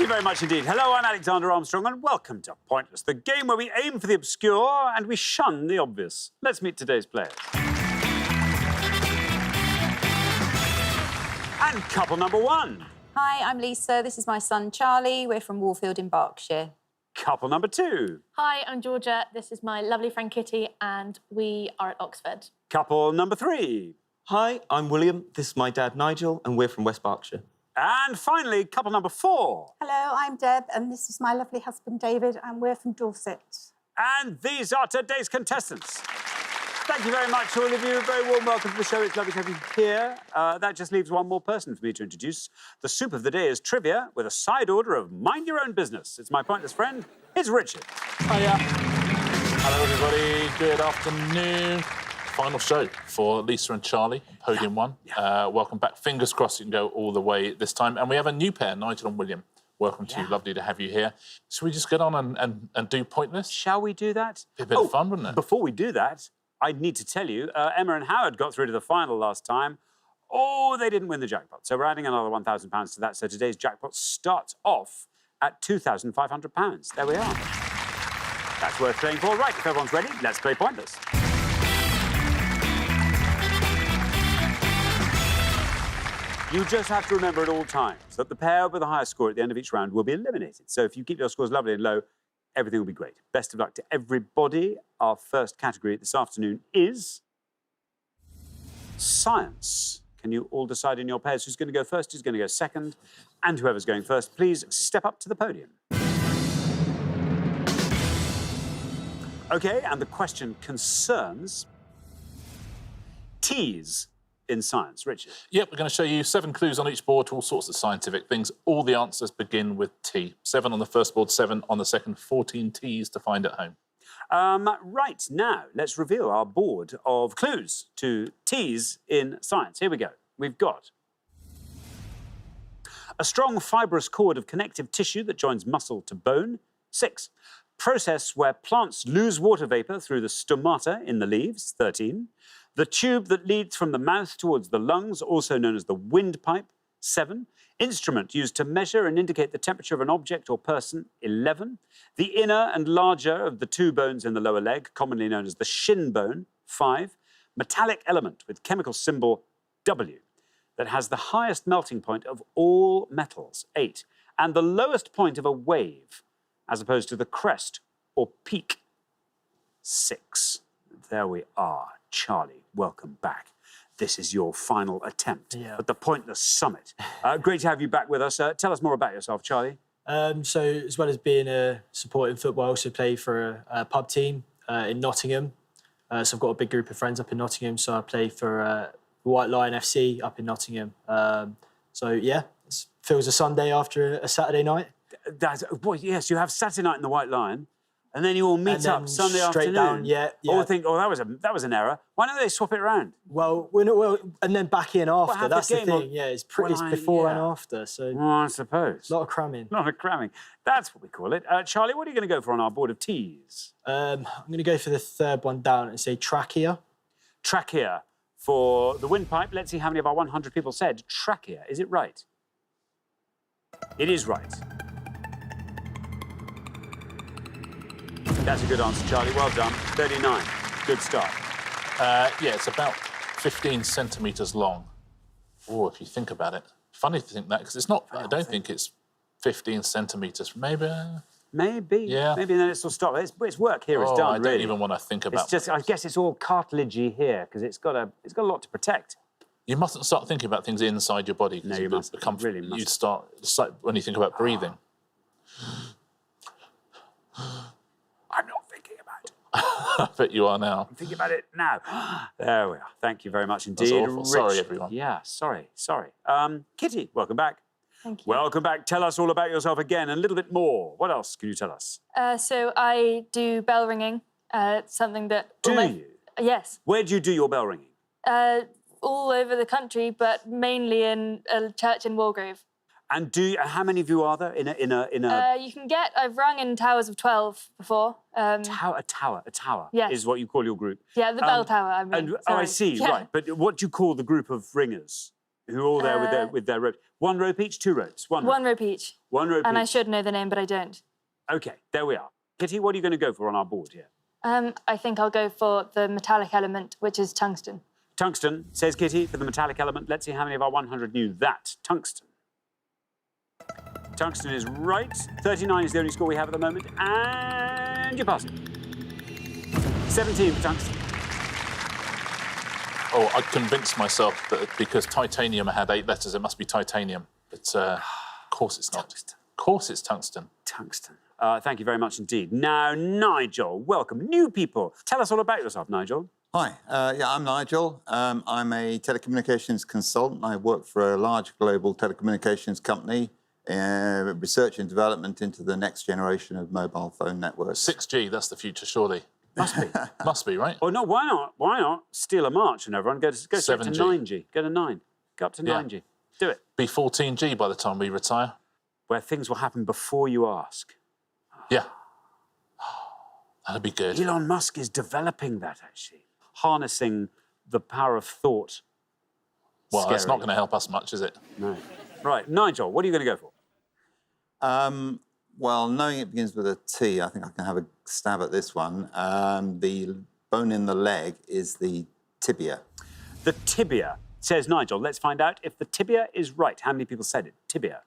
you very much indeed. Hello, I'm Alexander Armstrong, and welcome to Pointless, the game where we aim for the obscure and we shun the obvious. Let's meet today's players. And couple number one. Hi, I'm Lisa. This is my son, Charlie. We're from Warfield in Berkshire. Couple number two. Hi, I'm Georgia. This is my lovely friend Kitty, and we are at Oxford. Couple number three. Hi, I'm William. This is my dad, Nigel, and we're from West Berkshire. And finally, couple number four. Hello, I'm Deb, and this is my lovely husband, David, and we're from Dorset. And these are today's contestants. Thank you very much, all of you. Very warm welcome to the show. It's lovely to have you here. That just leaves one more person for me to introduce. The soup of the day is trivia with a side order of mind your own business. It's my pointless friend. It's Richard. Hiya. Hello, everybody. Good afternoon. Final show for Lisa and Charlie, Podium One. Welcome back. Fingers crossed you can go all the way this time. And we have a new pair, Nigel and William. Welcome to you. Lovely to have you here. Should we just get on and do Pointless? Shall we do that? Be a bit of fun, wouldn't it? Before we do that, I need to tell you, Emma and Howard got through to the final last time. Oh, they didn't win the jackpot. So we're adding another £1,000 to that. So today's jackpot starts off at £2,500. There we are. That's worth playing for. Right, if everyone's ready, let's play Pointless. You just have to remember at all times that the pair with the highest score at the end of each round will be eliminated. So if you keep your scores lovely and low, everything will be great. Best of luck to everybody. Our first category this afternoon is science. Can you all decide in your pairs who's going to go first, who's going to go second? And whoever's going first, please step up to the podium. OK, and the question concerns T's in science. Richard? Yep, we're going to show you 7 clues on each board to all sorts of scientific things. All the answers begin with T. 7 on the first board, 7 on the second, 14 T's to find at home. Right, now, let's reveal our board of clues to T's in science. Here we go. We've got a strong fibrous cord of connective tissue that joins muscle to bone. 6. Process where plants lose water vapour through the stomata in the leaves. 13. The tube that leads from the mouth towards the lungs, also known as the windpipe. 7. Instrument used to measure and indicate the temperature of an object or person. 11. The inner and larger of the 2 bones in the lower leg, commonly known as the shin bone. 5. Metallic element with chemical symbol W that has the highest melting point of all metals. 8. And the lowest point of a wave, as opposed to the crest or peak. 6. There we are. Charlie, welcome back. This is your final attempt at the Pointless Summit. Great to have you back with us. Tell us more about yourself, Charlie. So, as well as being a supporter in football, I also play for a pub team in Nottingham. So I've got a big group of friends up in Nottingham, so I play for White Lion FC up in Nottingham. So, yeah, it feels a Sunday after a Saturday night. Yes, you have Saturday night in the White Lion, and then you all meet up Sunday straight afternoon. Down, yeah. Or think, oh, that was an error. Why don't they swap it around? Well, and then back in after. That's the thing. Yeah, it's pretty before and after. So I suppose. A lot of cramming. A lot of cramming. That's what we call it. Charlie, what are you going to go for on our board of T's? I'm going to go for the third one down and say trachea. Trachea. For the windpipe, let's see how many of our 100 people said trachea. Is it right? It is right. That's a good answer, Charlie. Well done. 39. Good start. Yeah, it's about 15 centimetres long. Oh, if you think about it. Funny to think that, because it's not... I don't think it's 15 centimetres. Maybe... Maybe. Yeah. Maybe then it's all stopped. Its work here is done, I don't even want to think about... It's just, I guess it's all cartilagey here, because it's got a lot to protect. You mustn't start thinking about things inside your body. No, you must. Really must. You'd start... It's like when you think about breathing. I'm not thinking about it. I bet you are now. I'm thinking about it now. There we are. Thank you very much indeed. That's awful. Sorry, everyone. Yeah, sorry. Kitty, welcome back. Thank you. Welcome back. Tell us all about yourself again, and a little bit more. What else can you tell us? So I do bell ringing. It's something that... Do you? Yes. Where do you do your bell ringing? All over the country, but mainly in a church in Walgrove. And how many of you are there in a... You can get... I've rung in towers of 12 before. A tower Yes. is what you call your group. Yeah, the bell tower, I mean. I see, right. But what do you call the group of ringers? who are all there with their rope. One rope each, two ropes? One rope each. One rope And I each. should know the name, but I don't. OK, there we are. Kitty, what are you going to go for on our board here? I think I'll go for the metallic element, which is tungsten. Tungsten, says Kitty, for the metallic element. Let's see how many of our 100 knew that. Tungsten. Tungsten is right. 39 is the only score we have at the moment. And you pass it. 17 for tungsten. Oh, I convinced myself that because titanium had 8 letters, it must be titanium. But of course it's not. Tungsten. Of course it's tungsten. Tungsten. Thank you very much indeed. Now, Nigel, welcome. New people. Tell us all about yourself, Nigel. Hi, yeah, I'm Nigel. I'm a telecommunications consultant. I work for a large global telecommunications company, research and development into the next generation of mobile phone networks. 6G, that's the future, surely. Must be. Must be, right? Oh, no, why not? Why not? Steal a march and everyone go straight to 7G. 9G. Go to 9. Go up to Yeah. 9G. Do it. Be 14G by the time we retire. Where things will happen before you ask. Yeah. That'd be good. Elon Musk is developing that, actually. Harnessing the power of thought. Well, that's Scary. not going to help us much, is it? No. Right, Nigel, what are you going to go for? Well, knowing it begins with a T, I think I can have a stab at this one. The bone in the leg is the tibia. The tibia, says Nigel. Let's find out if the tibia is right. How many people said it? Tibia.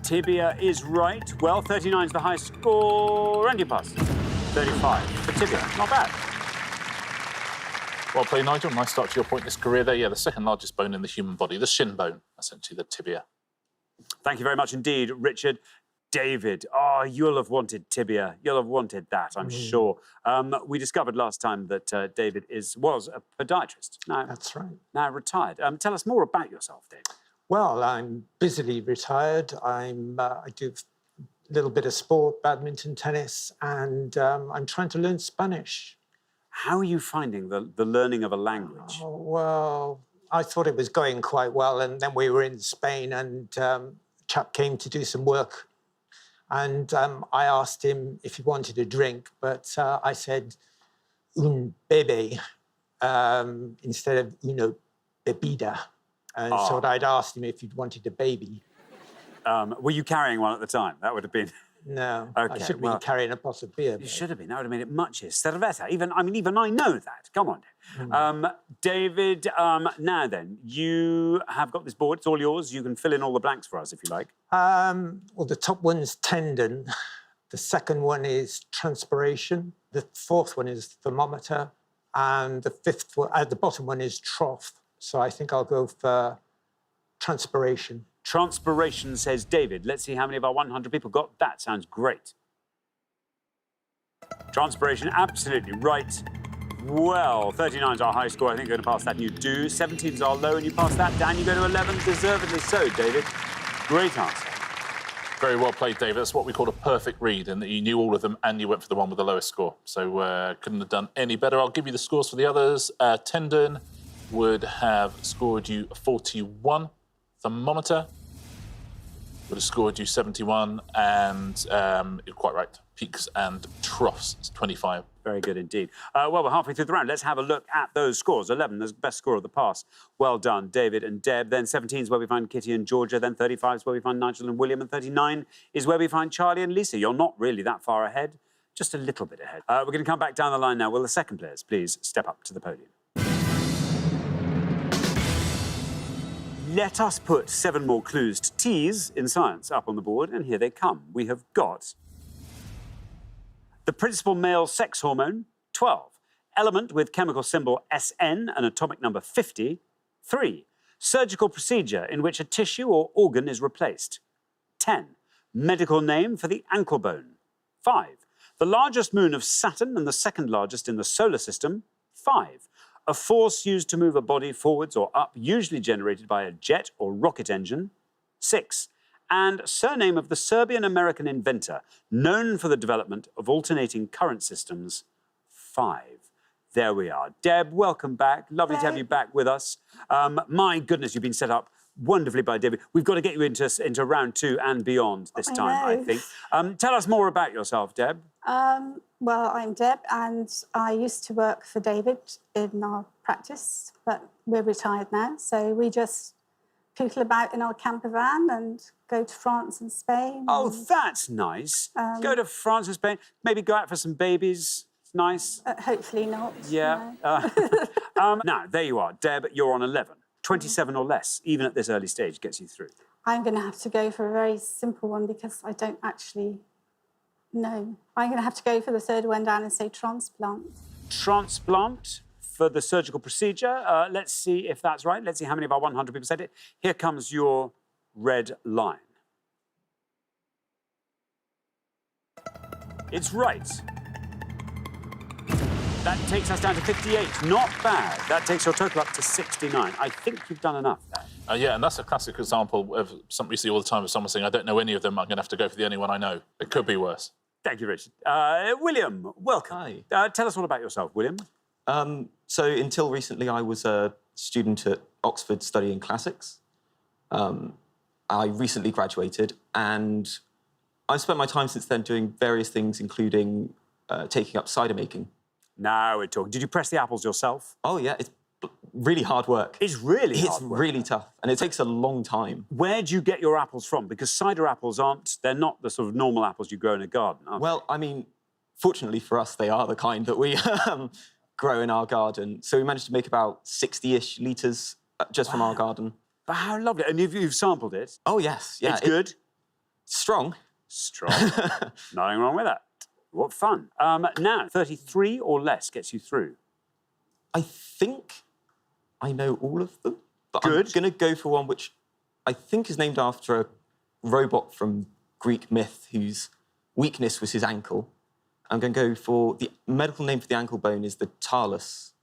Tibia is right. Well, 39 is the high score. And you pass. 35 for tibia. Not bad. Well played, Nigel. Nice start to your pointless career there. Yeah, the second largest bone in the human body, the shin bone, essentially the tibia. Thank you very much indeed, Richard. David, oh, you'll have wanted tibia. You'll have wanted that, I'm sure. We discovered last time that David was a podiatrist. That's right. Now retired. Tell us more about yourself, David. Well, I'm busily retired. I do a little bit of sport, badminton, tennis, and I'm trying to learn Spanish. How are you finding the learning of a language? Oh, well, I thought it was going quite well, and then we were in Spain, and a chap came to do some work, and I asked him if he wanted a drink, but I said un bebé instead of una bebida. And so I'd asked him if he'd wanted a baby. Were you carrying one at the time? That would have been... No, Okay, I should have well, been carrying a pot of beer. You should have been. That would have made it much easier. Cerveza. Even I know that. Come on. David, now then, you have got this board. It's all yours. You can fill in all the blanks for us if you like. Well, the top one's tendon. The second one is transpiration. The fourth one is thermometer. And the fifth one, the bottom one is trough. So I think I'll go for transpiration. Transpiration, says David. Let's see how many of our 100 people got that. Sounds great. Transpiration, absolutely right. Well, 39 is our high score. I think you're going to pass that, and you do. 17 is our low, and you pass that. Dan, you go to 11. Deservedly so, David. Great answer. Very well played, David. That's what we call a perfect read, and that you knew all of them and you went for the one with the lowest score. So couldn't have done any better. I'll give you the scores for the others. Tendon would have scored you 41. Thermometer would have scored you 71, and you're quite right. Peaks and troughs, it's 25. Very good indeed. Well, we're halfway through the round. Let's have a look at those scores. 11, the best score of the pass. Well done, David and Deb. Then 17 is where we find Kitty and Georgia. Then 35 is where we find Nigel and William. And 39 is where we find Charlie and Lisa. You're not really that far ahead, just a little bit ahead. We're going to come back down the line now. Will the second players please step up to the podium? Let us put 7 more clues to T's in science up on the board, and here they come. We have got the principal male sex hormone, 12. Element with chemical symbol SN and atomic number 50, 3. Surgical procedure in which a tissue or organ is replaced, 10. Medical name for the ankle bone, 5. The largest moon of Saturn and the second largest in the solar system, 5. A force used to move a body forwards or up, usually generated by a jet or rocket engine, 6. And surname of the Serbian-American inventor, known for the development of alternating current systems, 5. There we are. Deb, welcome back. Lovely to have you back with us. My goodness, you've been set up wonderfully by David. We've got to get you into round 2 and beyond this time, I think. Tell us more about yourself, Deb. Well, I'm Deb, and I used to work for David in our practice, but we're retired now. So we just poodle about in our camper van and go to France and Spain. Oh, and, that's nice. Go to France and Spain. Maybe go out for some babies. It's nice. hopefully not. Yeah. no. Now, there you are. Deb, you're on 11. 27 or less, even at this early stage, gets you through. I'm going to have to go for a very simple one because I don't actually know. I'm going to have to go for the third one down and say transplant. Transplant for the surgical procedure. Let's see if that's right. Let's see how many of our 100 people said it. Here comes your red line. It's right. That takes us down to 58. Not bad. That takes your total up to 69. I think you've done enough there. Yeah, and that's a classic example of something you see all the time of someone saying, I don't know any of them, I'm going to have to go for the only one I know. It could be worse. Thank you, Richard. William, welcome. Hi. Tell us all about yourself, William. So until recently, I was a student at Oxford studying classics. I recently graduated, and I've spent my time since then doing various things, including taking up cider making. Now we're talking. Did you press the apples yourself? Oh, yeah, it's really hard work. It's really hard It's work. really tough, and it takes a long time. Where do you get your apples from? Because cider apples they're not the sort of normal apples you grow in a garden, are they? Well, I mean, fortunately for us, they are the kind that we grow in our garden. So we managed to make about 60-ish litres just from our garden. But how lovely. And you've sampled it. Oh, yes. Yeah, It's good. Strong. Strong. Nothing wrong with that. What fun. Now, 33 or less gets you through. I think I know all of them. But Good. I'm going to go for one which I think is named after a robot from Greek myth whose weakness was his ankle. I'm going to go for the medical name for the ankle bone is the talus.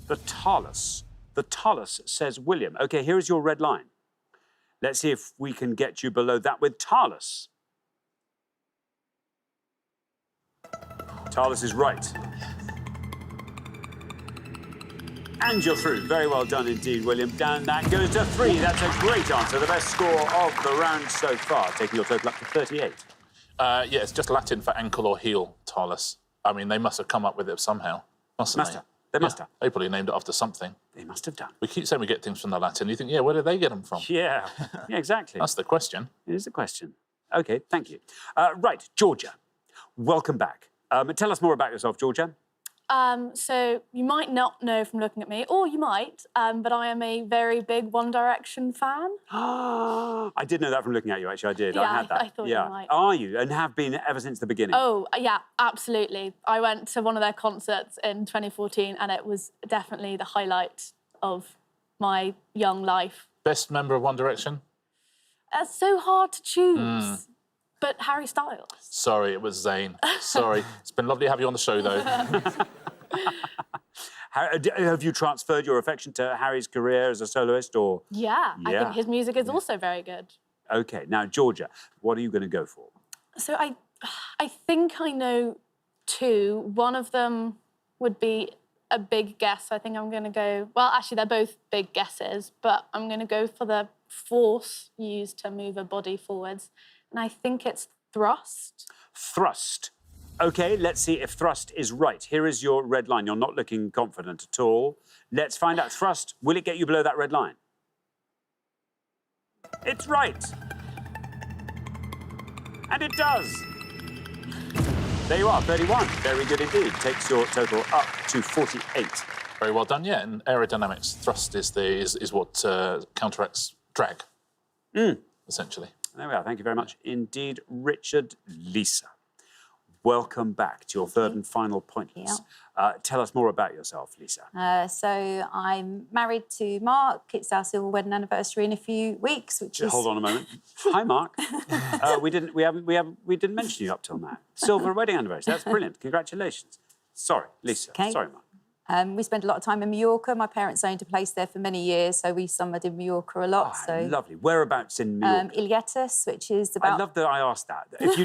The talus. The talus, says William. OK, here is your red line. Let's see if we can get you below that with talus. Talus is right. And you're through. Very well done indeed, William. Down that goes to 3. That's a great answer. The best score of the round so far, taking your total up to 38. Yeah, it's just Latin for ankle or heel, talus. I mean, they must have come up with it somehow, mustn't Must they? have. They must have. They probably named it after something. They must have done. We keep saying we get things from the Latin. You think, yeah, where did they get them from? Yeah, yeah, exactly. That's the question. It is the question. OK, thank you. Right, Georgia, welcome back. Tell us more about yourself, Georgia. So you might not know from looking at me, or you might, but I am a very big One Direction fan. I did know that from looking at you, actually. I did. Yeah, I had that. I thought you might. Are you? And have been ever since the beginning? Oh, yeah, absolutely. I went to one of their concerts in 2014, and it was definitely the highlight of my young life. Best member of One Direction? It's so hard to choose. But Harry Styles. Sorry, it was Zayn. Sorry. It's been lovely to have you on the show, though. Have you transferred your affection to Harry's career as a soloist, or...? Yeah, I Yeah. think his music is also very good. OK, now, Georgia, what are you going to go for? So I think I know 2. One of them would be a big guess. I think I'm going to go... Well, actually, they're both big guesses, but I'm going to go for the force used to move a body forwards. And I think it's thrust. Thrust. OK, let's see if thrust is right. Here is your red line. You're not looking confident at all. Let's find out. Thrust, will it get you below that red line? It's right. And it does. There you are, 31. Very good indeed. Takes your total up to 48. Very well done, yeah. In aerodynamics, thrust is what counteracts drag, essentially. There we are. Thank you very much indeed, Richard. Lisa, welcome back to your third and final pointless. Tell us more about yourself, Lisa. So I'm married to Mark. It's our silver wedding anniversary in a few weeks, which is... Hold on a moment. Hi, Mark. We didn't mention you up till now. Silver wedding anniversary. That's brilliant. Congratulations. Sorry, Lisa. Okay. Sorry, Mark. We spent a lot of time in Mallorca. My parents owned a place there for many years, so we summered in Mallorca a lot. Lovely. Whereabouts in Mallorca? Ilietes, which is about... I love that I asked that. If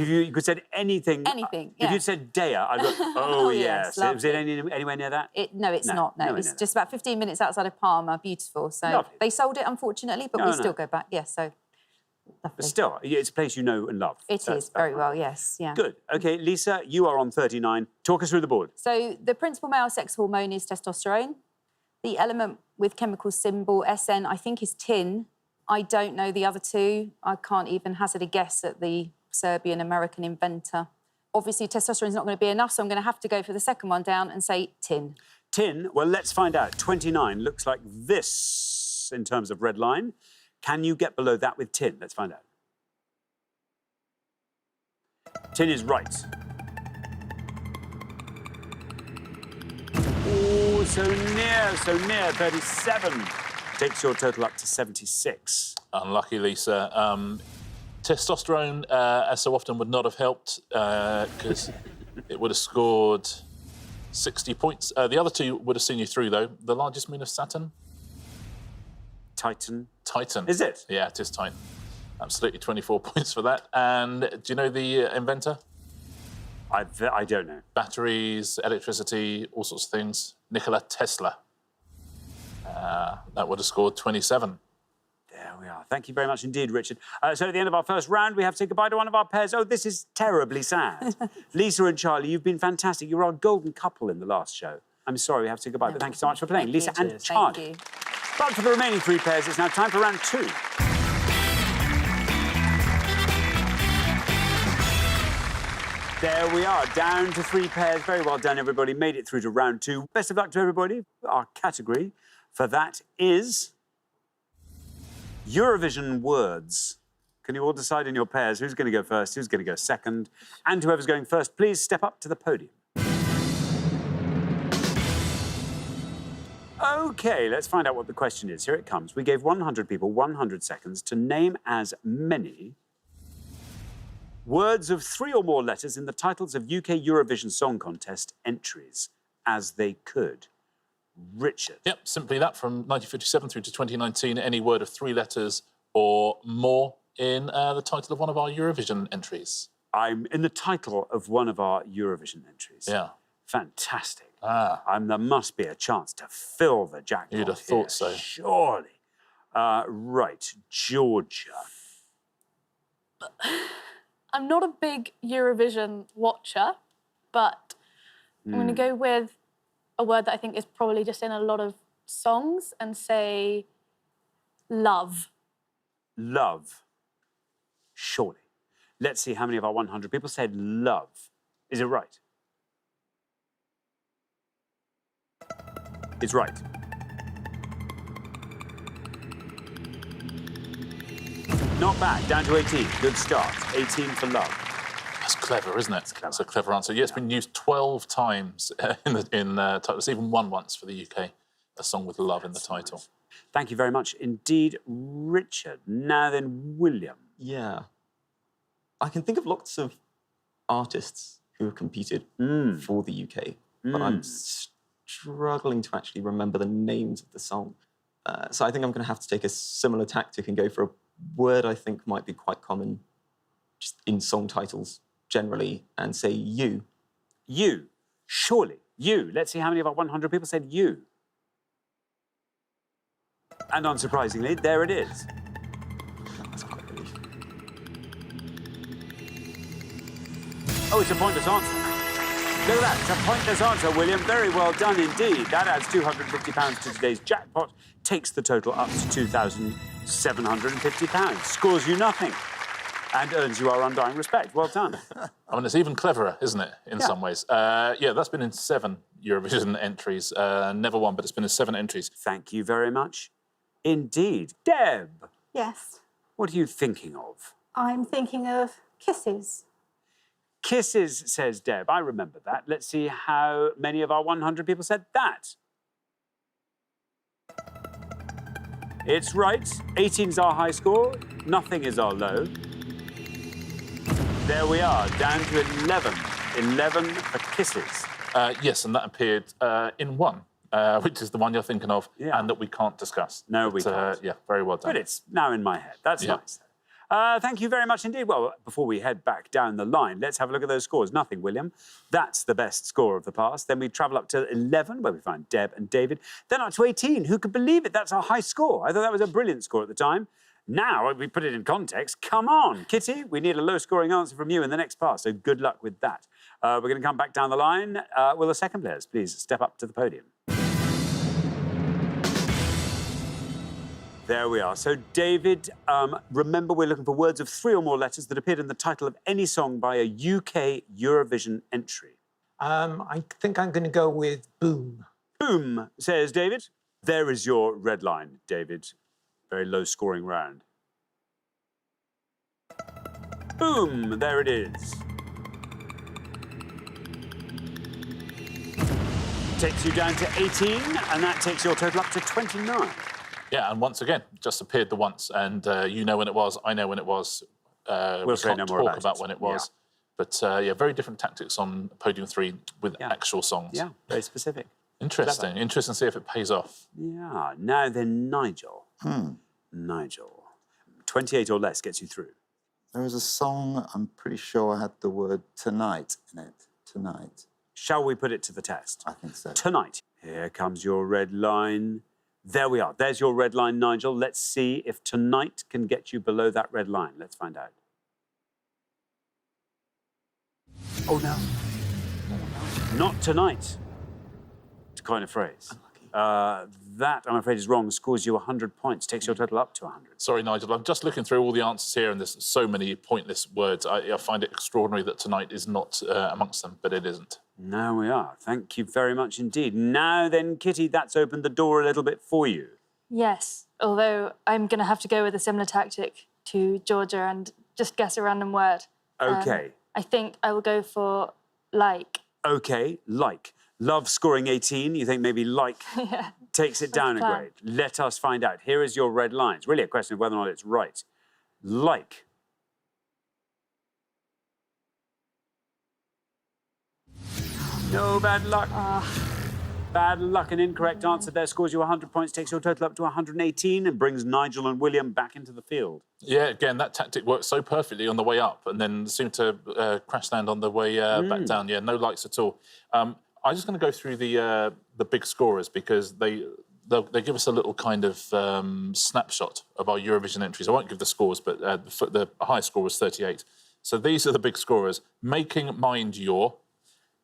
you could said anything... Anything, If yeah. you said Dea, I'd go, oh, yes. yes, Was it anywhere near that? No, it's not. No, nowhere it's near just about 15 minutes outside of Palma. Beautiful. So Lovely. they sold it, unfortunately, but No, we no. still go back. Yeah, so... But Lovely. still, it's a place you know and love. It is very well, yes, yeah. Good. OK, Lisa, you are on 39. Talk us through the board. So the principal male sex hormone is testosterone. The element with chemical symbol SN, I think, is tin. I don't know the other two. I can't even hazard a guess at the Serbian-American inventor. Obviously, testosterone is not going to be enough, so I'm going to have to go for the second one down and say tin. Tin, well, let's find out. 29 looks like this in terms of red line. Can you get below that with tin? Let's find out. Tin is right. Oh, so near. 37 takes your total up to 76. Unlucky, Lisa. Testosterone, as so often, would not have helped because it would have scored 60 points. The other two would have seen you through, though. The largest moon of Saturn? Titan. Titan. Is it? Yeah, it is Titan. Absolutely, 24 points for that. And do you know the inventor? I don't know. Batteries, electricity, all sorts of things. Nikola Tesla. That would have scored 27. There we are. Thank you very much indeed, Richard. So at the end of our first round, we have to say goodbye to one of our pairs. Oh, this is terribly sad. Lisa and Charlie, you've been fantastic. You were our golden couple in the last show. I'm sorry we have to say goodbye, but thank you so much for playing. Lisa and Charlie. Thank you. But for the remaining three pairs, it's now time for round two. There we are, down to three pairs. Very well done, everybody. Made it through to round two. Best of luck to everybody. Our category for that is Eurovision words. Can you all decide in your pairs who's going to go first, who's going to go second? And whoever's going first, please step up to the podium. OK, let's find out what the question is. Here it comes. We gave 100 people 100 seconds to name as many words of 3 or more letters in the titles of UK Eurovision Song Contest entries as they could. Richard. Yep, simply that. From 1957 through to 2019, any word of 3 letters or more in the title of one of our Eurovision entries. I'm in the title of one of our Eurovision entries. Yeah. Fantastic. There must be a chance to fill the jackpot. You'd have thought so. Surely. Right, Georgia. I'm not a big Eurovision watcher, but I'm going to go with a word that I think is probably just in a lot of songs and say love. Love. Surely. Let's see how many of our 100 people said love. Is it right? It's right. Not bad. Down to 18. Good start. 18 for love. That's clever, isn't it? It's clever. That's a clever answer. Yeah, it's been used 12 times in titles, even one once for the UK, a song with love in the title. Thank you very much indeed, Richard. Now then, William. Yeah. I can think of lots of artists who have competed for the UK, but I'm struggling to actually remember the names of the song. So I think I'm going to have to take a similar tactic and go for a word I think might be quite common just in song titles generally and say you. You. Surely. You. Let's see how many of our 100 people said you. And unsurprisingly, there it is. That's quite a relief. Oh, it's a pointless answer. Look at that. It's a pointless answer, William. Very well done indeed. That adds £250 to today's jackpot, takes the total up to £2,750, scores you nothing, and earns you our undying respect. Well done. I mean, it's even cleverer, isn't it, in some ways? Yeah, that's been in 7 Eurovision entries. Never won, but it's been in 7 entries. Thank you very much indeed. Deb, Yes, what are you thinking of? I'm thinking of kisses. Kisses, says Deb. I remember that. Let's see how many of our 100 people said that. It's right. 18's our high score. Nothing is our low. There we are, down to 11. 11 for kisses. Yes, and that appeared in 1, which is the one you're thinking of, and that we can't discuss. No, we can't. Yeah, very well done. But it's now in my head. That's nice. Thank you very much indeed. Well, before we head back down the line, let's have a look at those scores. Nothing, William. That's the best score of the past. Then we travel up to 11, where we find Deb and David. Then up to 18. Who could believe it? That's our high score. I thought that was a brilliant score at the time. Now, we put it in context. Come on, Kitty, we need a low-scoring answer from you in the next pass, so good luck with that. We're going to come back down the line. Will the second players please step up to the podium? There we are. So, David, remember we're looking for words of 3 or more letters that appeared in the title of any song by a UK Eurovision entry. I think I'm going to go with Boom. Boom, says David. There is your red line, David. Very low-scoring round. Boom, there it is. Takes you down to 18, and that takes your total up to 29. Yeah, and once again, just appeared the once, and you know when it was, I know when it was. We'll say no more talk about it. when it was. Yeah. But yeah, very different tactics on Podium 3 with actual songs. Yeah, very specific. Interesting. Clever. Interesting to see if it pays off. Yeah. Now then, Nigel. Nigel. 28 or less gets you through. There was a song, I'm pretty sure had the word tonight in it. Tonight. Shall we put it to the test? I think so. Tonight. Here comes your red line. There we are. There's your red line, Nigel. Let's see if tonight can get you below that red line. Let's find out. Oh, no. Not tonight. It's quite a phrase. That, I'm afraid, is wrong. Scores you 100 points. Takes your total up to 100. Sorry, Nigel. I'm just looking through all the answers here, and there's so many pointless words. I find it extraordinary that tonight is not amongst them, but it isn't. Now we are. Thank you very much indeed. Now then, Kitty, that's opened the door a little bit for you. Yes, although I'm going to have to go with a similar tactic to Georgia and just guess a random word. OK. I think I will go for like. OK, like. Love scoring 18. You think maybe like takes it down a plan. grade. Let us find out. Here is your red line. It's really a question of whether or not it's right. Like. No bad luck. Bad luck. An incorrect answer there scores you 100 points, takes your total up to 118 and brings Nigel and William back into the field. Yeah, again, that tactic worked so perfectly on the way up and then seemed to crash land on the way back down. Yeah, no likes at all. I'm just going to go through the big scorers because they give us a little kind of snapshot of our Eurovision entries. I won't give the scores, but the highest score was 38. So these are the big scorers. Making Mind Your,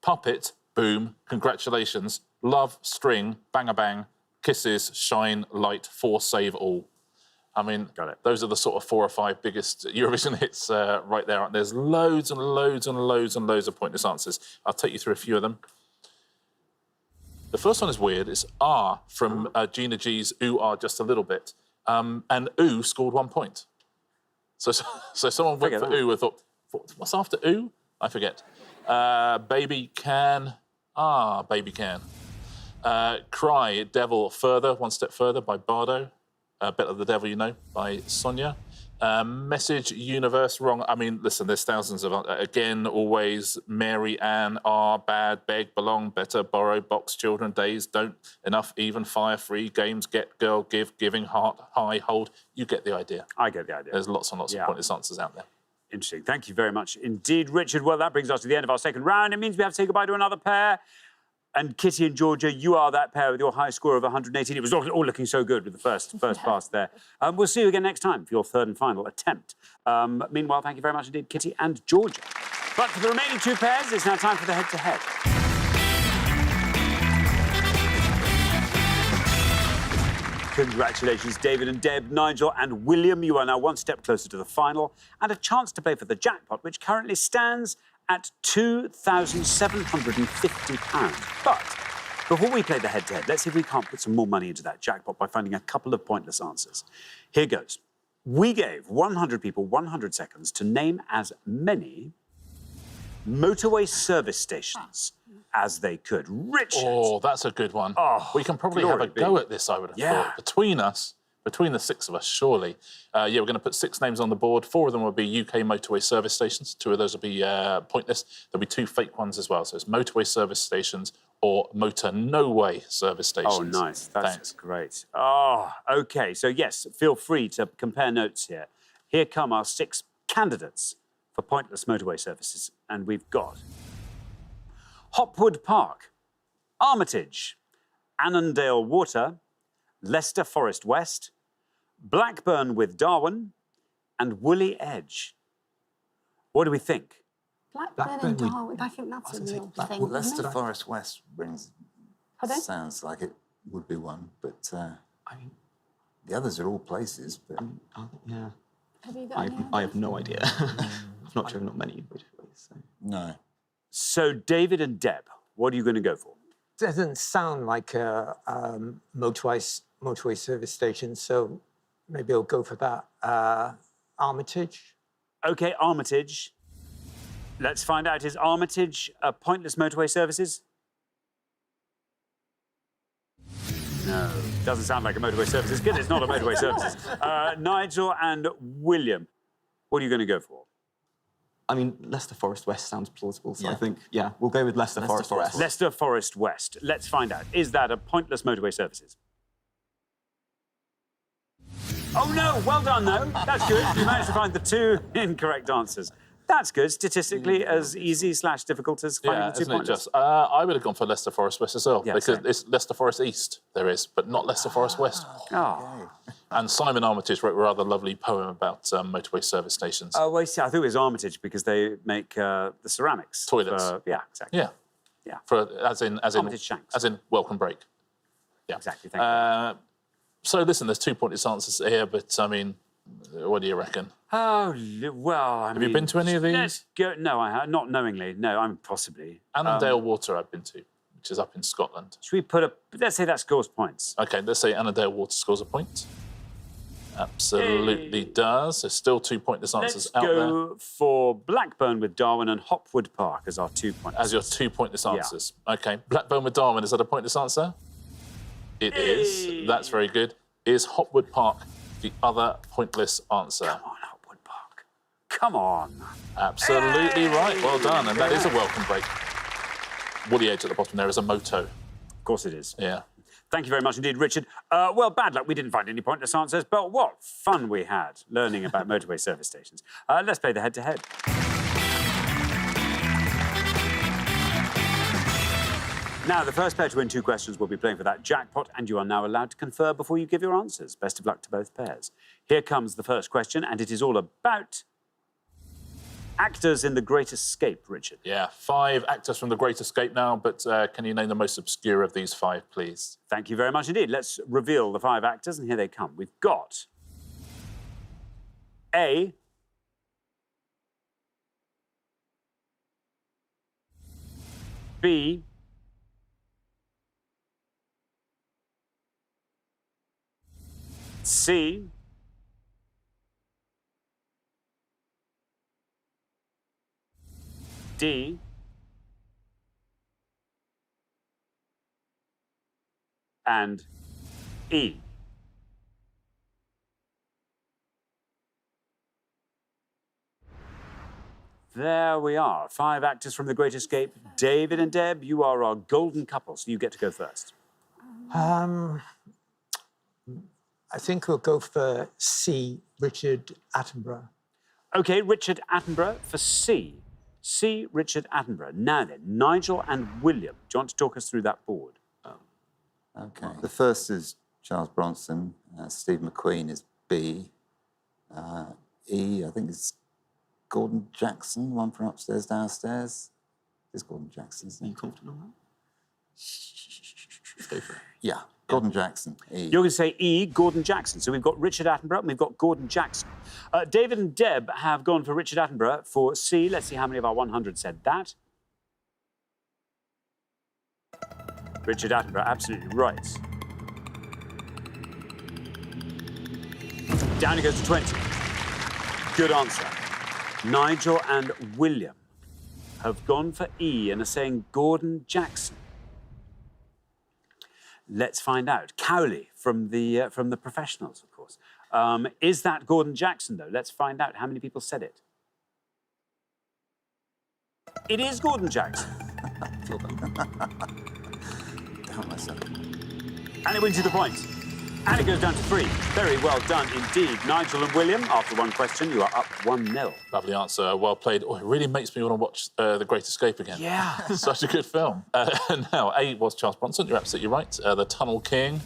Puppet, Boom, Congratulations, Love, String, Bang Bang, Kisses, Shine, Light, For, Save All. I mean, those are the sort of 4 or 5 biggest Eurovision hits right there. There's loads and loads and loads and loads of pointless answers. I'll take you through a few of them. The first one is weird. It's R from Gina G's Ooh Ah Just a Little Bit. And Ooh scored 1 point. So someone went for Ooh and thought, what's after Ooh? I forget. Baby Can. Baby Can. Cry, Devil Further, One Step Further by Bardo. Better the Devil You Know by Sonia. Message Universe, wrong. I mean, listen, there's thousands of... Again, Always, Mary Ann, Bad, Beg, Belong, Better, Borrow, Box, Children, Days, Don't, Enough, Even, Fire, Free, Games, Get, Girl, Give, Giving, Heart, High, Hold. You get the idea. I get the idea. There's lots and lots of pointless answers out there. Interesting. Thank you very much indeed, Richard. Well, that brings us to the end of our second round. It means we have to say goodbye to another pair. And Kitty and Georgia, you are that pair with your high score of 118. It was all looking so good with the first pass there. We'll see you again next time for your third and final attempt. Meanwhile, thank you very much indeed, Kitty and Georgia. But for the remaining 2 pairs, it's now time for the head-to-head. Congratulations, David and Deb, Nigel and William. You are now 1 step closer to the final and a chance to play for the jackpot, which currently stands at £2,750. But before we play the head-to-head, let's see if we can't put some more money into that jackpot by finding a couple of pointless answers. Here goes. We gave 100 people 100 seconds to name as many motorway service stations as they could. Richard! Oh, that's a good one. We can probably have a go at this, I would have thought. Between the 6 of us, surely. We're going to put 6 names on the board. 4 of them will be UK motorway service stations. 2 of those will be pointless. There'll be 2 fake ones as well. So it's motorway service stations or motor no way service stations. Oh, nice. That's great. OK. So, yes, feel free to compare notes here. Here come our 6 candidates for pointless motorway services. And we've got Hopwood Park, Armitage, Annandale Water, Leicester Forest West, Blackburn with Darwin, and Woolly Edge. What do we think? Blackburn and Darwin. I think that's a real thing. Leicester isn't it? Forest West rings. Pardon? Sounds like it would be one, but I mean, the others are all places. But yeah. Have you got any I have no idea. I've not driven on many motorways. So. no. So, David and Deb, what are you going to go for? Doesn't sound like a motorway service station, so maybe I'll go for that. Armitage. OK, Armitage. Let's find out, is Armitage a pointless motorway services? No, doesn't sound like a motorway services. Good, it's not a motorway services. Nigel and William, what are you going to go for? I mean, Leicester Forest West sounds plausible, so I Yeah. think, yeah, we'll go with Leicester Forest West. Leicester Forest West. Let's find out, is that a pointless motorway services? Oh, no, well done, though. That's good. You managed to find the two incorrect answers. That's good. Statistically, as easy/difficult as finding Yeah, the two isn't it pointless. just? I would have gone for Leicester Forest West as well, Yeah, because same. it's Leicester Forest East there is, but not Leicester Forest West. Oh. And Simon Armitage wrote a rather lovely poem about motorway service stations. Oh, well, see, I thought it was Armitage because they make the ceramics. Toilets. Yeah, exactly. Yeah. Yeah. As in Armitage Shanks. as in welcome break. Yeah. Exactly, thank you. So listen, there's 2 pointless answers here, but I mean, what do you reckon? Oh, well, I mean... Have you been to any of these? Let's go... No, I have. Not knowingly. No, I'm possibly. Annandale Water I've been to, which is up in Scotland. Should we put a... Let's say that scores points. Okay, let's say Annandale Water scores a point. Absolutely does. There's still 2 pointless answers Let's out there. go for Blackburn with Darwin and Hopwood Park as our 2 points. As your 2 pointless answers. Okay, Blackburn with Darwin, is that a pointless answer? It is. That's very good. Is Hopwood Park the other pointless answer? Come on, Hopwood Park. Come on. Absolutely right. Well done. And that is a welcome break. Woolly Edge at the bottom there is a moto. Of course it is. Yeah. Thank you very much indeed, Richard. Well, bad luck. We didn't find any pointless answers, but what fun we had learning about motorway service stations. Let's play the head-to-head. Now, the first player to win 2 questions will be playing for that jackpot, and you are now allowed to confer before you give your answers. Best of luck to both pairs. Here comes the first question, and it is all about actors in The Great Escape, Richard. Yeah, 5 actors from The Great Escape now, but can you name the most obscure of these 5, please? Thank you very much indeed. Let's reveal the 5 actors, and here they come. We've got A. B. C. D. And E. There we are. 5 actors from The Great Escape. David and Deb, you are our golden couple, so you get to go first. I think we'll go for C, Richard Attenborough. OK, Richard Attenborough for C. C, Richard Attenborough. Now then, Nigel and William. Do you want to talk us through that board? Okay. The first is Charles Bronson. Steve McQueen is B. E, I think it's Gordon Jackson, one from Upstairs, Downstairs. It's Gordon Jackson, isn't Are you it? confident on that? Let's go for it. Yeah, Gordon Jackson, E. You're going to say E, Gordon Jackson. So we've got Richard Attenborough and we've got Gordon Jackson. David and Deb have gone for Richard Attenborough for C. Let's see how many of our 100 said that. Richard Attenborough, absolutely right. Down it goes to 20. Good answer. Nigel and William have gone for E and are saying Gordon Jackson. Let's find out. Cowley from the Professionals, of course. Is that Gordon Jackson, though? Let's find out how many people said it. It is Gordon Jackson. Doubt myself. And it wins you the point. And it goes down to 3. Very well done indeed. Nigel and William, after 1 question, you are up 1-0. Lovely answer. Well played. Oh, it really makes me want to watch The Great Escape again. Yeah. Such a good film. Now, A was Charles Bronson. You're absolutely right. The Tunnel King.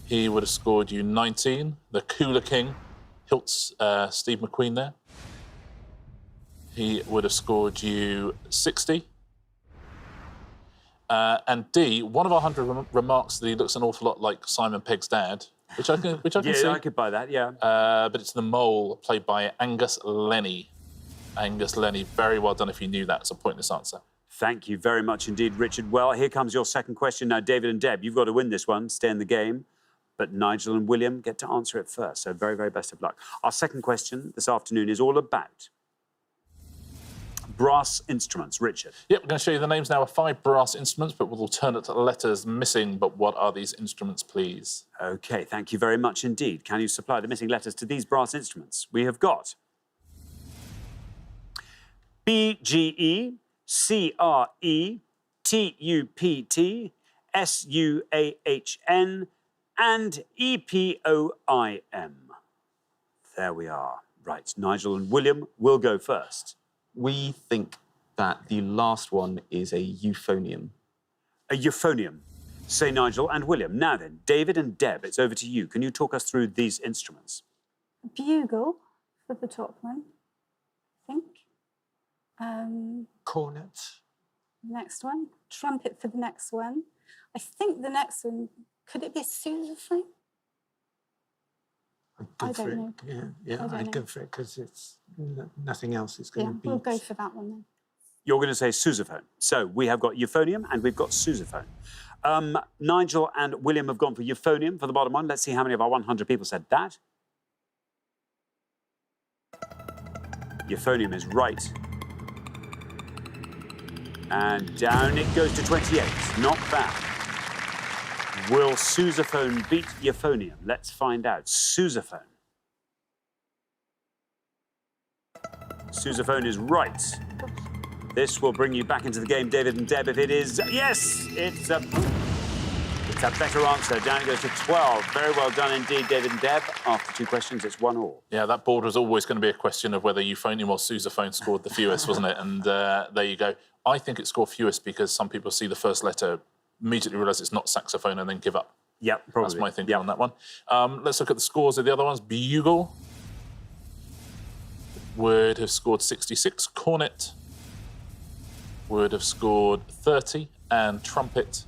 He would have scored you 19. The Cooler King hilts Steve McQueen there. He would have scored you 60. And D, one of our 100 remarks that he looks an awful lot like Simon Pegg's dad, which I can see. Yeah, I could buy that, yeah. But it's the mole, played by Angus Lenny. Angus Lenny, very well done if you knew that. It's a pointless answer. Thank you very much indeed, Richard. Well, here comes your second question. Now, David and Deb, you've got to win this one, stay in the game. But Nigel and William get to answer it first, so very, very best of luck. Our second question this afternoon is all about brass instruments. Richard. Yep, we're going to show you the names now of 5 brass instruments, but with alternate letters missing. But what are these instruments, please? OK, thank you very much indeed. Can you supply the missing letters to these brass instruments? We have got BGE, CRE, TUPT, SUAHN, and EPOIM. There we are. Right, Nigel and William will go first. We think that the last one is a euphonium. A euphonium. Say Nigel and William. Now then, David and Deb, it's over to you. Can you talk us through these instruments? Bugle for the top one, I think. Cornet. Next one. Trumpet for the next one. I think the next one, could it be a sousaphone? I'd go I for don't know. it. Yeah, I'd go for it because it's nothing else is going Yeah, to be. we'll go for that one then. You're going to say sousaphone. So we have got euphonium and we've got sousaphone. Nigel and William have gone for euphonium for the bottom one. Let's see how many of our 100 people said that. Euphonium is right. And down it goes to 28. Not bad. Will sousaphone beat euphonium? Let's find out. Sousaphone. Sousaphone is right. This will bring you back into the game, David and Deb, if it is... Yes! It's a better answer. Down it goes to 12. Very well done indeed, David and Deb. After 2 questions, it's 1-1. Yeah, that board was always going to be a question of whether euphonium or sousaphone scored the fewest, wasn't it? And there you go. I think it scored fewest because some people see the first letter, immediately realise it's not saxophone and then give up. Yep, probably. That's my thinking on that one. Let's look at the scores of the other ones. Bugle would have scored 66. Cornet would have scored 30. And trumpet,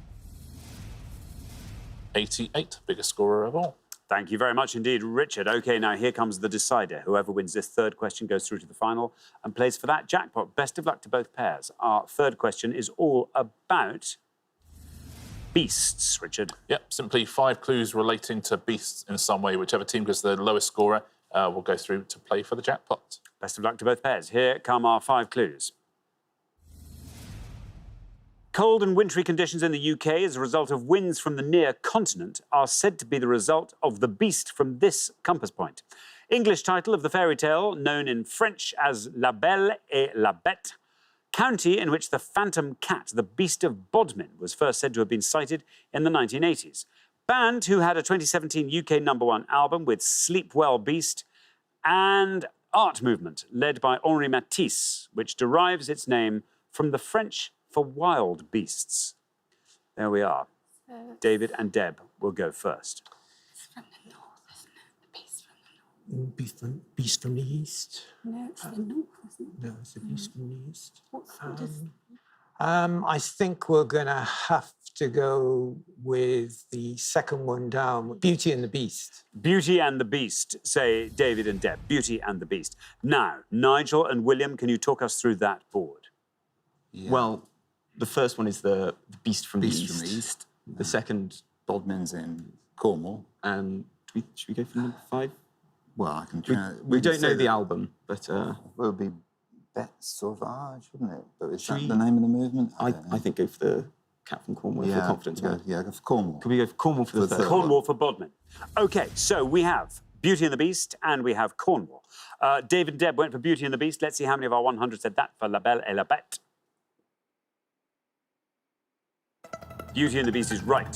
88. Biggest scorer of all. Thank you very much indeed, Richard. OK, now here comes the decider. Whoever wins this third question goes through to the final and plays for that jackpot. Best of luck to both pairs. Our third question is all about beasts, Richard. Yep, simply 5 clues relating to beasts in some way. Whichever team gets the lowest scorer will go through to play for the jackpot. Best of luck to both pairs. Here come our 5 clues. Cold and wintry conditions in the UK as a result of winds from the near continent are said to be the result of the beast from this compass point. English title of the fairy tale, known in French as La Belle et la Bête. County in which the phantom cat, the Beast of Bodmin, was first said to have been sighted in the 1980s. Band who had a 2017 UK #1 album with Sleep Well Beast, and art movement led by Henri Matisse, which derives its name from the French for wild beasts. There we are. David and Deb will go first. It's from the north, isn't it? The beast from the north. Beast from the east. No, it's the north, isn't it? No, it's the beast from the east. What is... I think we're going to have to go with the second one down, Beauty and the Beast. Beauty and the Beast, say David and Deb. Beauty and the Beast. Now, Nigel and William, can you talk us through that board? Yeah. Well, the first one is the Beast from the East. From the East. The second, Bodmin's in Cornwall. and should we go for number 5? Well, I can We, try. we don't know the that album, but it would be Bête Sauvage, wouldn't it? But is Should that we- the name of the movement? I don't know. think go for the cat from Cornwall for confidence. go, Right? yeah, go for Cornwall. Could we go for Cornwall for the For the third? third. Cornwall for Bodmin. OK, so we have Beauty and the Beast and we have Cornwall. David and Deb went for Beauty and the Beast. Let's see how many of our 100 said that for La Belle et la Bête. Beauty and the Beast is right.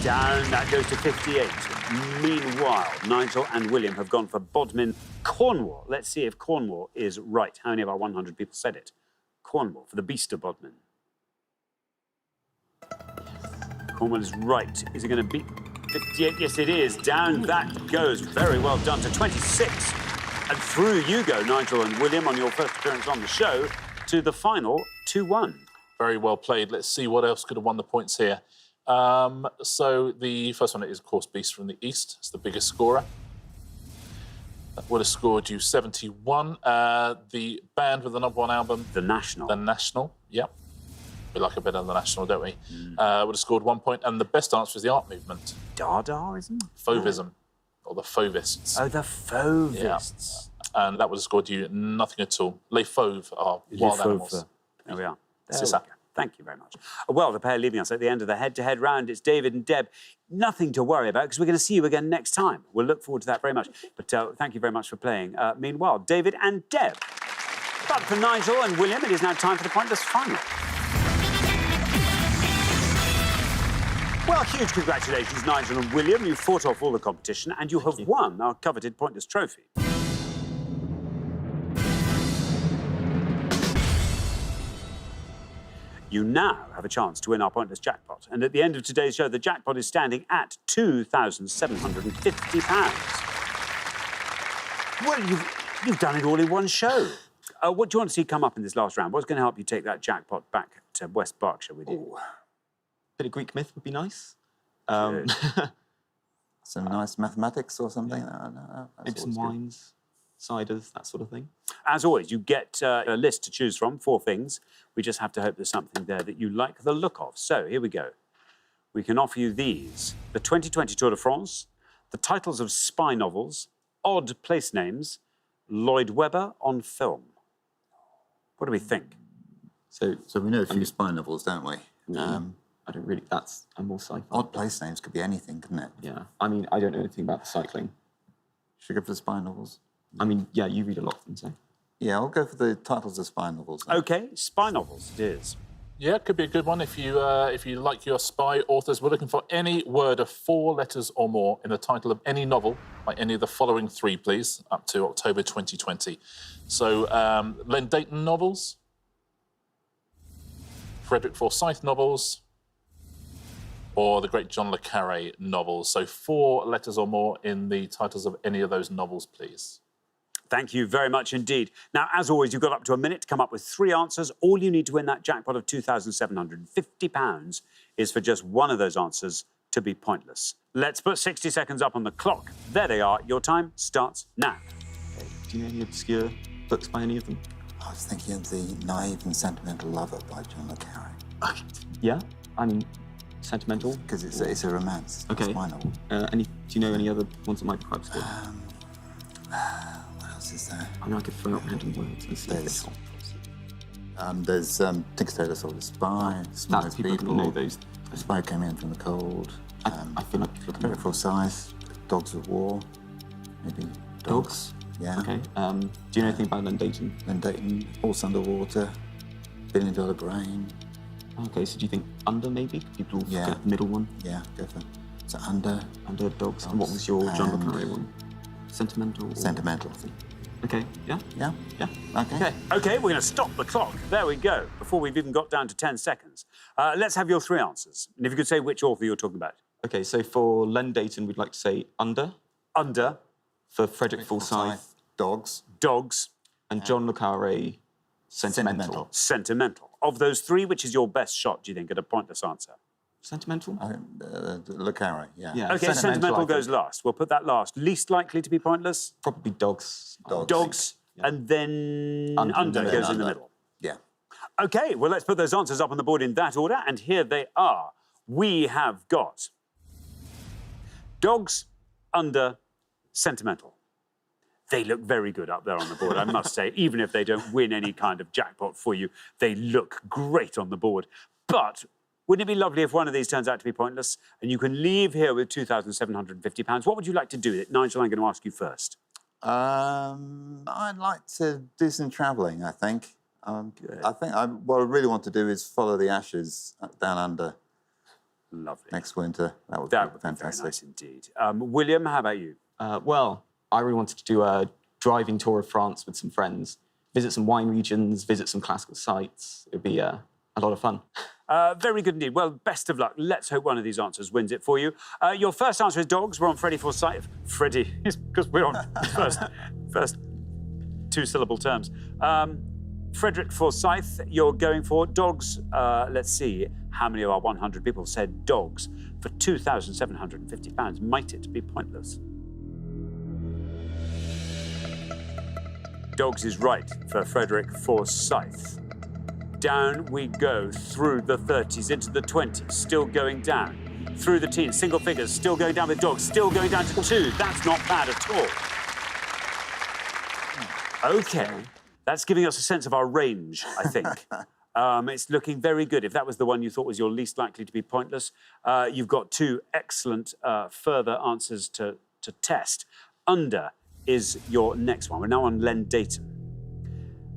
Down, that goes to 58. Meanwhile, Nigel and William have gone for Bodmin, Cornwall. Let's see if Cornwall is right. How many of our 100 people said it? Cornwall, for the Beast of Bodmin. Cornwall is right. Is it going to be 58? Yes, it is. Down that goes. Very well done to 26. And through you go, Nigel and William, on your first appearance on the show, to the final 2-1. Very well played. Let's see what else could have won the points here. So the first one is, of course, Beast from the East. It's the biggest scorer. That would have scored you 71. The band with the #1 album, The National. The National, yep. We like a bit of The National, don't we? Would have scored 1 point. And the best answer is the art movement, Dadaism? Fauvism, or the Fauvists. Oh, the Fauvists. And that would have scored you nothing at all. Les Fauves are wild animals. There we are. C'est There ça. we go. Thank you very much. Well, the pair leaving us at the end of the head-to-head round, it's David and Deb. Nothing to worry about, because we're going to see you again next time. We'll look forward to that very much. But thank you very much for playing. Meanwhile, David and Deb. But for Nigel and William, it is now time for the Pointless Final. Well, huge congratulations, Nigel and William. You fought off all the competition, and you have won our coveted Pointless Trophy. You now have a chance to win our Pointless Jackpot. And at the end of today's show, the jackpot is standing at £2,750. Well, you've done it all in one show. What do you want to see come up in this last round? What's going to help you take that jackpot back to West Berkshire with you? Ooh. Bit of Greek myth would be nice. Good. Some nice mathematics or something. Maybe some wines, ciders, that sort of thing. As always, you get a list to choose from, 4 things. We just have to hope there's something there that you like the look of. So, here we go. We can offer you these. The 2020 Tour de France, the titles of spy novels, odd place names, Lloyd Webber on film. What do we think? So we know a few spy novels, don't we? I don't really. I'm more sci-fi. Odd place names could be anything, couldn't it? Yeah. I mean, I don't know anything about the cycling. Should we go for the spy novels? I mean, yeah, you read a lot of them, so. Yeah, I'll go for the titles of spy novels. Then. OK, spy novels it is. Yeah, it could be a good one if you like your spy authors. We're looking for any word of 4 letters or more in the title of any novel by any of the following 3, please, up to October 2020. So, Len Deighton novels, Frederick Forsyth novels, or the great John le Carré novels. So 4 letters or more in the titles of any of those novels, please. Thank you very much indeed. Now, as always, you've got up to a minute to come up with 3 answers. All you need to win that jackpot of £2,750 is for just one of those answers to be pointless. Let's put 60 seconds up on the clock. There they are. Your time starts now. Do you know any obscure books by any of them? I was thinking of The Naive and Sentimental Lover by John le Carré. Yeah? I mean, sentimental? Because it's a romance. It's not a spy novel. Do you know any other ones that might be quite obscure? What else is there? I mean, I could throw out random words and see if they help. There's Tinker Tailor Soldier Spy, Smallest People People, know those. A Spy Came In From the Cold, I feel like people Frederick Forsyth, Dogs of War, maybe Dogs? Yeah. Okay. Do you know anything about Len Deighton? Len Deighton, Horse Underwater, $1 Billion Brain. Okay, so do you think Under, maybe? People Yeah. get the middle one? Yeah, go for it. So Under, Dogs. And what was your John le and- Carré one? Sentimental? Or... Sentimental. Okay, yeah? Yeah? Yeah. Okay. OK, we're going to stop the clock. There we go, before we've even got down to 10 seconds. Let's have your 3 answers. And if you could say which author you're talking about. Okay, so for Len Deighton, we'd like to say Under. Under, For Frederick Forsyth Dogs. Dogs, and John le Carré, Sentimental. Sentimental. Of those 3, which is your best shot, do you think, at a pointless answer? Sentimental? Le Carré, yeah. Yeah. OK, Sentimental I goes think. last. We'll put that last. Least likely to be pointless? Probably Dogs. Dogs. And then Under Then goes in the Under. middle. Yeah. OK, well, let's put those answers up on the board in that order. And here they are. We have got Dogs, Under, Sentimental. They look very good up there on the board, I must say. Even if they don't win any kind of jackpot for you, they look great on the board. But wouldn't it be lovely if one of these turns out to be pointless and you can leave here with £2,750? What would you like to do with it? Nigel, I'm going to ask you first. I'd like to do some travelling, I think. Good. What I really want to do is follow the ashes down under Lovely. next winter. That would That be would be fantastic. very nice indeed. William, how about you? Well, I really wanted to do a driving tour of France with some friends, visit some wine regions, visit some classical sites. It'd be, I a lot of fun. Very good indeed. Well, best of luck. Let's hope one of these answers wins it for you. Your first answer is dogs. We're on Freddie Forsyth. Freddie, because we're on first two-syllable terms. Frederick Forsyth, you're going for dogs. Let's see how many of our 100 people said dogs for £2,750. Might it be pointless? Dogs is right for Frederick Forsyth. Down we go through the 30s, into the 20s, still going down. Through the teens, single figures, still going down with dogs, still going down to 2. That's not bad at all. OK, that's giving us a sense of our range, I think. It's looking very good. If that was the one you thought was your least likely to be pointless, you've got 2 excellent further answers to test. Under is your next one. We're now on Len Deighton.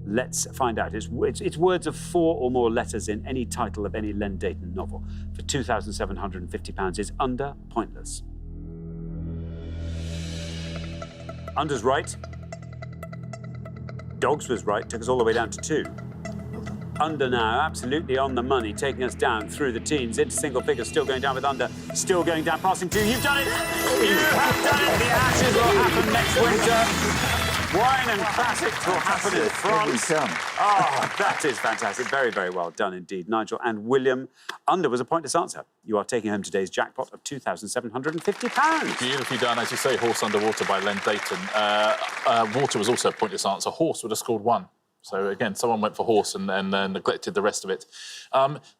Let's find out. It's words of 4 or more letters in any title of any Len Deighton novel. For £2,750 is under pointless. Under's right. Dogs was right. Took us all the way down to 2. Under now, absolutely on the money, taking us down through the teens into single figures, still going down with under, still going down, passing 2. You've done it! You have done it! The Ashes will happen next winter. Wine and classics will happen in France. Oh, that is fantastic. Very, very well done indeed, Nigel and William. Under was a pointless answer. You are taking home today's jackpot of £2,750. Beautifully done. As you say, Horse Underwater by Len Deighton. Water was also a pointless answer. Horse would have scored 1. So, again, someone went for horse and neglected the rest of it.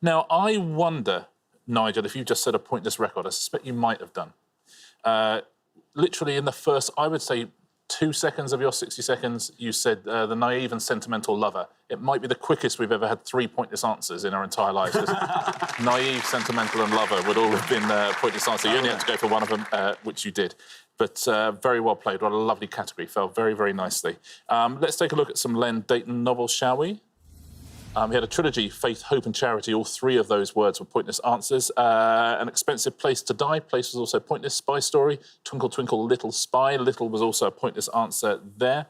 Now, I wonder, Nigel, if you just said a pointless record, I suspect you might have done. Literally in the first, I would say, 2 seconds of your 60 seconds, you said the naive and sentimental lover. It might be the quickest we've ever had 3 pointless answers in our entire lives. Naive, sentimental and lover would all have been pointless answers. You only had to go for one of them, which you did. But very well played. What a lovely category. Fell very, very nicely. Let's take a look at some Len Deighton novels, shall we? He had a trilogy, Faith, Hope and Charity. All 3 of those words were pointless answers. An Expensive Place to Die. Place was also pointless. Spy Story. Twinkle, Twinkle, Little Spy. Little was also a pointless answer there.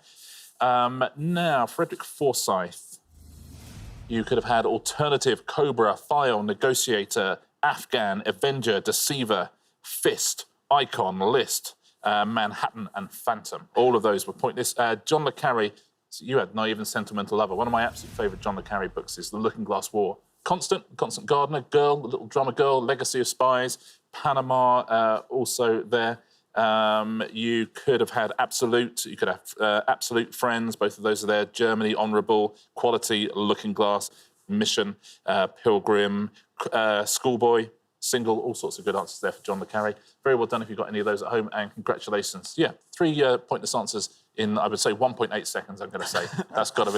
Now, Frederick Forsyth. You could have had Alternative, Cobra, File, Negotiator, Afghan, Avenger, Deceiver, Fist, Icon, List, Manhattan and Phantom. All of those were pointless. John le Carré. So you had Naive and Sentimental Lover. One of my absolute favourite John le Carré books is The Looking Glass War. Constant Gardener, Girl, The Little Drummer Girl, Legacy of Spies, Panama, also there. You could have had Absolute. You could have Absolute Friends. Both of those are there. Germany, Honourable, Quality, Looking Glass, Mission, Pilgrim, Schoolboy, Single. All sorts of good answers there for John le Carré. Very well done if you've got any of those at home, and congratulations. Yeah, 3 pointless answers in, I would say, 1.8 seconds, I'm going to say. That's got to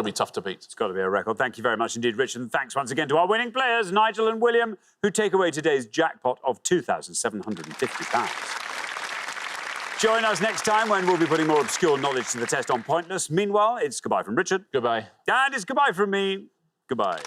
be tough to beat. It's got to be a record. Thank you very much indeed, Richard. And thanks once again to our winning players, Nigel and William, who take away today's jackpot of £2,750. Join us next time when we'll be putting more obscure knowledge to the test on Pointless. Meanwhile, it's goodbye from Richard. Goodbye. And it's goodbye from me. Goodbye.